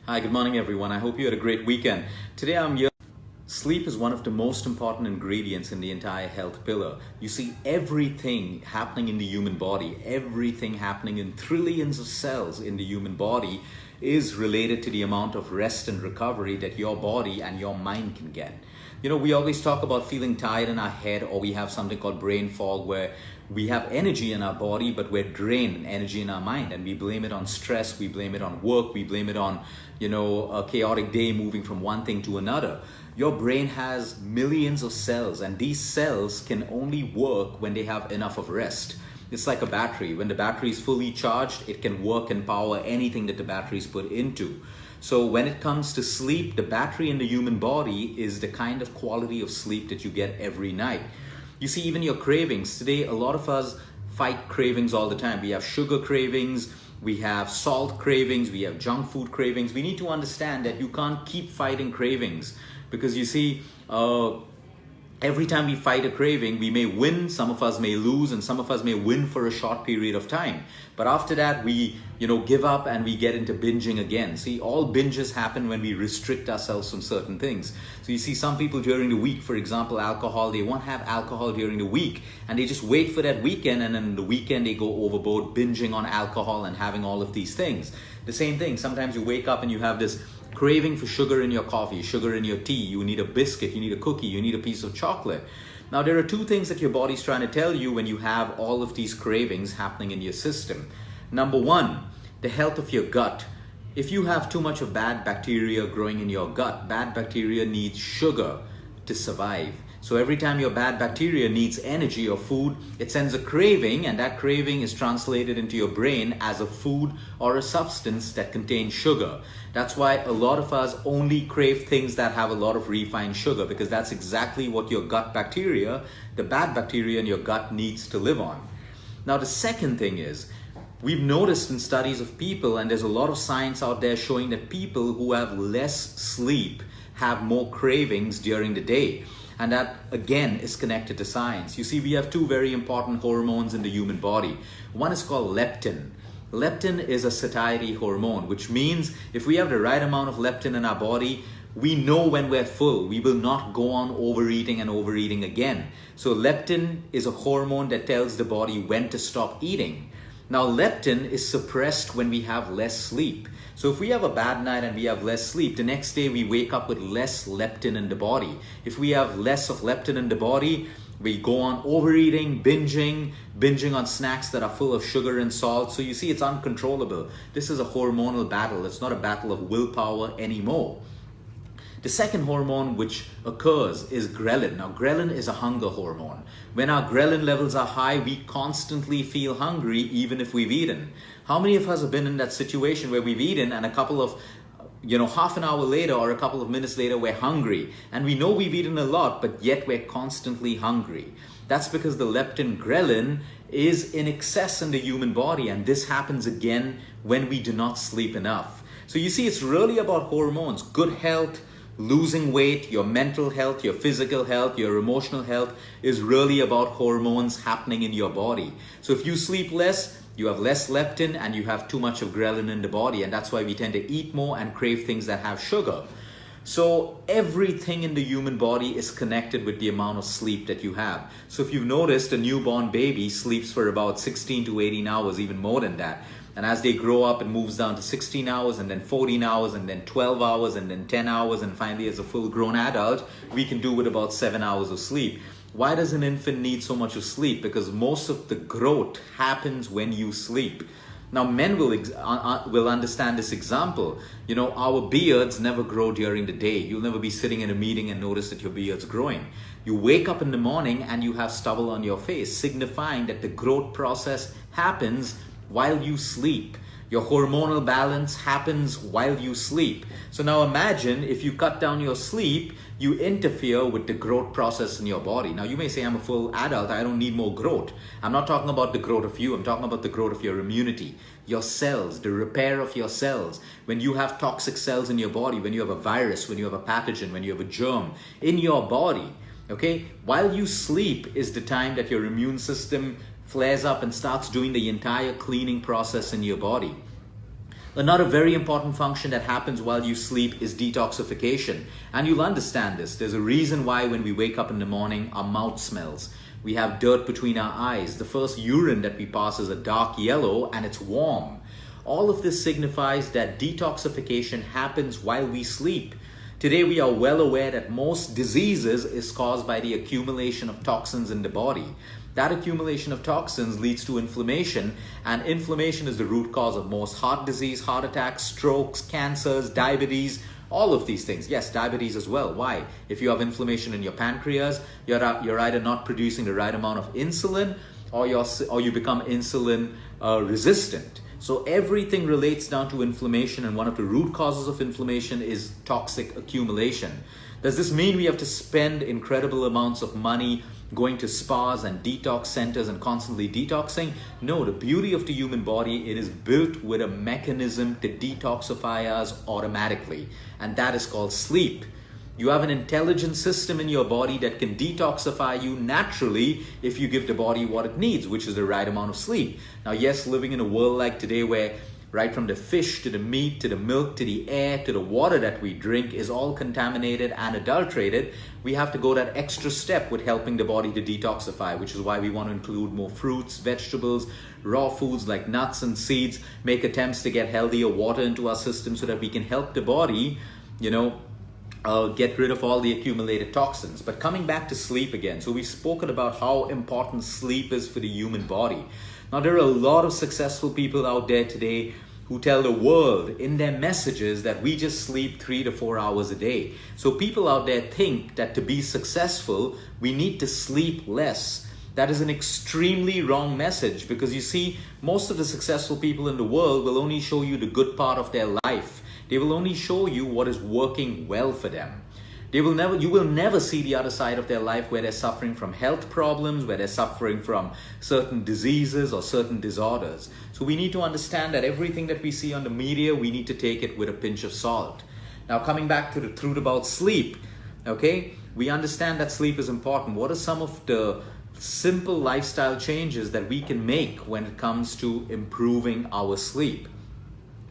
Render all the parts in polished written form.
Hi, good morning everyone. I hope you had a great weekend. Today I'm here. Sleep is one of the most important ingredients in the entire health pillar. You see everything happening in the human body, everything happening in trillions of cells in the human body is related to the amount of rest and recovery that your body and your mind can get. We always talk about feeling tired in our head, or we have something called brain fog where we have energy in our body, but we're drained in energy in our mind, and we blame it on stress, we blame it on work, we blame it on, a chaotic day moving from one thing to another. Your brain has millions of cells, and these cells can only work when they have enough of rest. It's like a battery. When the battery is fully charged, it can work and power anything that the battery is put into. So when it comes to sleep, the battery in the human body is the kind of quality of sleep that you get every night. You see, even your cravings. Today, a lot of us fight cravings all the time. We have sugar cravings, we have salt cravings, we have junk food cravings. We need to understand that you can't keep fighting cravings because you see, every time we fight a craving, we may win, some of us may lose, and some of us may win for a short period of time. But after that, we give up and we get into binging again. See, all binges happen when we restrict ourselves from certain things. So you see some people during the week, for example, alcohol, they won't have alcohol during the week and they just wait for that weekend, and then the weekend they go overboard binging on alcohol and having all of these things. The same thing, sometimes you wake up and you have this craving for sugar in your coffee, sugar in your tea, you need a biscuit, you need a cookie, you need a piece of chocolate. Now there are two things that your body's trying to tell you when you have all of these cravings happening in your system. Number one, the health of your gut. If you have too much of bad bacteria growing in your gut, bad bacteria needs sugar to survive. So every time your bad bacteria needs energy or food, it sends a craving, and that craving is translated into your brain as a food or a substance that contains sugar. That's why a lot of us only crave things that have a lot of refined sugar, because that's exactly what your gut bacteria, the bad bacteria in your gut, needs to live on. Now the second thing is, we've noticed in studies of people, and there's a lot of science out there showing that people who have less sleep have more cravings during the day. And that, again, is connected to science. You see, we have two very important hormones in the human body. One is called leptin. Leptin is a satiety hormone, which means if we have the right amount of leptin in our body, we know when we're full. We will not go on overeating and overeating again. So leptin is a hormone that tells the body when to stop eating. Now, leptin is suppressed when we have less sleep. So if we have a bad night and we have less sleep, the next day we wake up with less leptin in the body. If we have less of leptin in the body, we go on overeating, binging on snacks that are full of sugar and salt. So you see, it's uncontrollable. This is a hormonal battle. It's not a battle of willpower anymore. The second hormone which occurs is ghrelin. Now, ghrelin is a hunger hormone. When our ghrelin levels are high, we constantly feel hungry even if we've eaten. How many of us have been in that situation where we've eaten and a couple of, half an hour later or a couple of minutes later, we're hungry, and we know we've eaten a lot, but yet we're constantly hungry? That's because the leptin ghrelin is in excess in the human body, and this happens again when we do not sleep enough. So you see, it's really about hormones. Good health, losing weight, your mental health, your physical health, your emotional health is really about hormones happening in your body. So if you sleep less, you have less leptin and you have too much of ghrelin in the body, and that's why we tend to eat more and crave things that have sugar. So everything in the human body is connected with the amount of sleep that you have. So if you've noticed, a newborn baby sleeps for about 16 to 18 hours, even more than that. And as they grow up, it moves down to 16 hours and then 14 hours and then 12 hours and then 10 hours. And finally, as a full grown adult, we can do with about 7 hours of sleep. Why does an infant need so much of sleep? Because most of the growth happens when you sleep. Now, men will understand this example. Our beards never grow during the day. You'll never be sitting in a meeting and notice that your beard's growing. You wake up in the morning and you have stubble on your face, signifying that the growth process happens while you sleep. Your hormonal balance happens while you sleep. So now imagine if you cut down your sleep, you interfere with the growth process in your body. Now you may say, I'm a full adult, I don't need more growth. I'm not talking about the growth of you, I'm talking about the growth of your immunity, your cells, the repair of your cells. When you have toxic cells in your body, when you have a virus, when you have a pathogen, when you have a germ in your body, okay? While you sleep is the time that your immune system flares up and starts doing the entire cleaning process in your body. Another very important function that happens while you sleep is detoxification. And you'll understand this. There's a reason why when we wake up in the morning, our mouth smells. We have dirt between our eyes. The first urine that we pass is a dark yellow and it's warm. All of this signifies that detoxification happens while we sleep. Today we are well aware that most diseases is caused by the accumulation of toxins in the body. That accumulation of toxins leads to inflammation, and inflammation is the root cause of most heart disease, heart attacks, strokes, cancers, diabetes, all of these things. Yes, diabetes as well. Why? If you have inflammation in your pancreas, you're either not producing the right amount of insulin or you become insulin resistant. So everything relates down to inflammation, and one of the root causes of inflammation is toxic accumulation. Does this mean we have to spend incredible amounts of money going to spas and detox centers and constantly detoxing? No, the beauty of the human body, it is built with a mechanism to detoxify us automatically, and that is called sleep. You have an intelligent system in your body that can detoxify you naturally if you give the body what it needs, which is the right amount of sleep. Now, yes, living in a world like today where right from the fish to the meat to the milk to the air to the water that we drink is all contaminated and adulterated, we have to go that extra step with helping the body to detoxify, which is why we want to include more fruits, vegetables, raw foods like nuts and seeds, make attempts to get healthier water into our system so that we can help the body, get rid of all the accumulated toxins. But coming back to sleep again, so we've spoken about how important sleep is for the human body. Now, there are a lot of successful people out there today who tell the world in their messages that we just sleep 3 to 4 hours a day. So people out there think that to be successful, we need to sleep less. That is an extremely wrong message, because you see, most of the successful people in the world will only show you the good part of their life. They will only show you what is working well for them. You will never see the other side of their life where they're suffering from health problems, where they're suffering from certain diseases or certain disorders. So we need to understand that everything that we see on the media, we need to take it with a pinch of salt. Now, coming back to the truth about sleep, okay? We understand that sleep is important. What are some of the simple lifestyle changes that we can make when it comes to improving our sleep?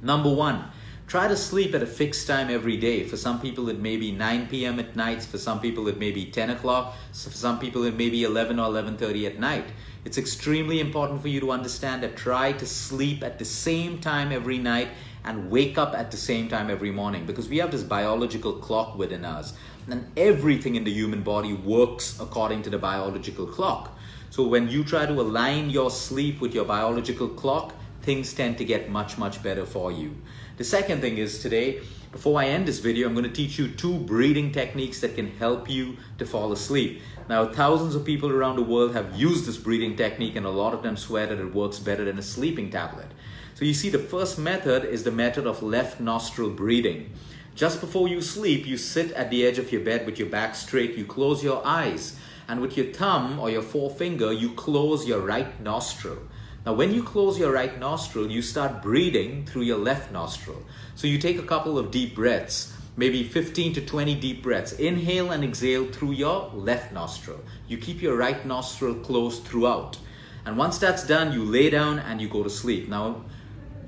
Number one, try to sleep at a fixed time every day. For some people, it may be 9 p.m. at night. For some people, it may be 10 o'clock. For some people, it may be 11 or 11:30 at night. It's extremely important for you to understand that try to sleep at the same time every night and wake up at the same time every morning, because we have this biological clock within us. And everything in the human body works according to the biological clock. So when you try to align your sleep with your biological clock, things tend to get much, much better for you. The second thing is today, before I end this video, I'm going to teach you 2 breathing techniques that can help you to fall asleep. Now, thousands of people around the world have used this breathing technique, and a lot of them swear that it works better than a sleeping tablet. So you see, the first method is the method of left nostril breathing. Just before you sleep, you sit at the edge of your bed with your back straight, you close your eyes, and with your thumb or your forefinger, you close your right nostril. Now, when you close your right nostril, you start breathing through your left nostril. So you take a couple of deep breaths, maybe 15 to 20 deep breaths. Inhale and exhale through your left nostril. You keep your right nostril closed throughout. And once that's done, you lay down and you go to sleep. Now,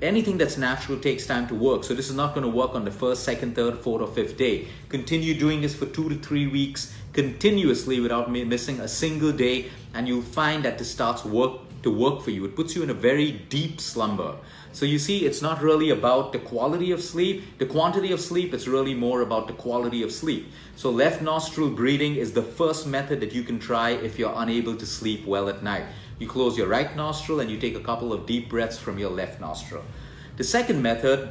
anything that's natural takes time to work. So this is not going to work on the first, second, third, fourth, or fifth day. Continue doing this for 2 to 3 weeks continuously without missing a single day, and you'll find that this starts to work for you. It puts you in a very deep slumber. So you see, it's not really about the quality of sleep, the quantity of sleep, it's really more about the quality of sleep. So left nostril breathing is the first method that you can try if you're unable to sleep well at night. You close your right nostril and you take a couple of deep breaths from your left nostril. The second method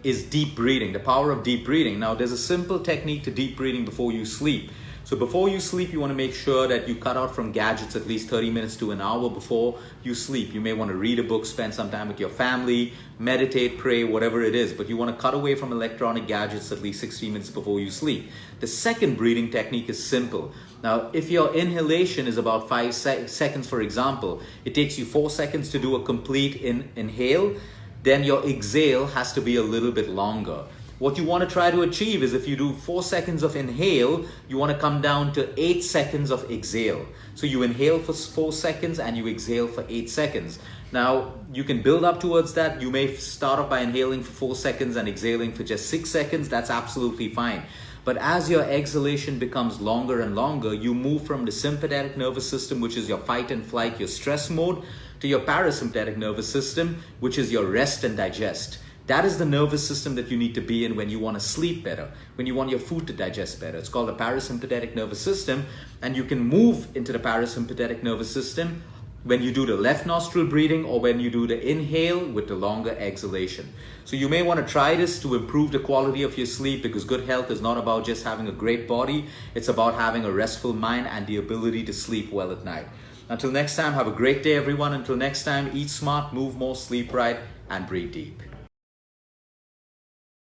is deep breathing, the power of deep breathing. Now, there's a simple technique to deep breathing before you sleep. So before you sleep, you want to make sure that you cut out from gadgets at least 30 minutes to an hour before you sleep. You may want to read a book, spend some time with your family, meditate, pray, whatever it is. But you want to cut away from electronic gadgets at least 60 minutes before you sleep. The second breathing technique is simple. Now, if your inhalation is about 5 seconds, for example, it takes you 4 seconds to do a complete inhale, then your exhale has to be a little bit longer. What you want to try to achieve is if you do 4 seconds of inhale, you want to come down to 8 seconds of exhale. So you inhale for 4 seconds and you exhale for 8 seconds. Now, you can build up towards that. You may start off by inhaling for 4 seconds and exhaling for just 6 seconds. That's absolutely fine. But as your exhalation becomes longer and longer, you move from the sympathetic nervous system, which is your fight and flight, your stress mode, to your parasympathetic nervous system, which is your rest and digest. That is the nervous system that you need to be in when you want to sleep better, when you want your food to digest better. It's called the parasympathetic nervous system, and you can move into the parasympathetic nervous system when you do the left nostril breathing or when you do the inhale with the longer exhalation. So you may want to try this to improve the quality of your sleep, because good health is not about just having a great body. It's about having a restful mind and the ability to sleep well at night. Until next time, have a great day, everyone. Until next time, eat smart, move more, sleep right, and breathe deep.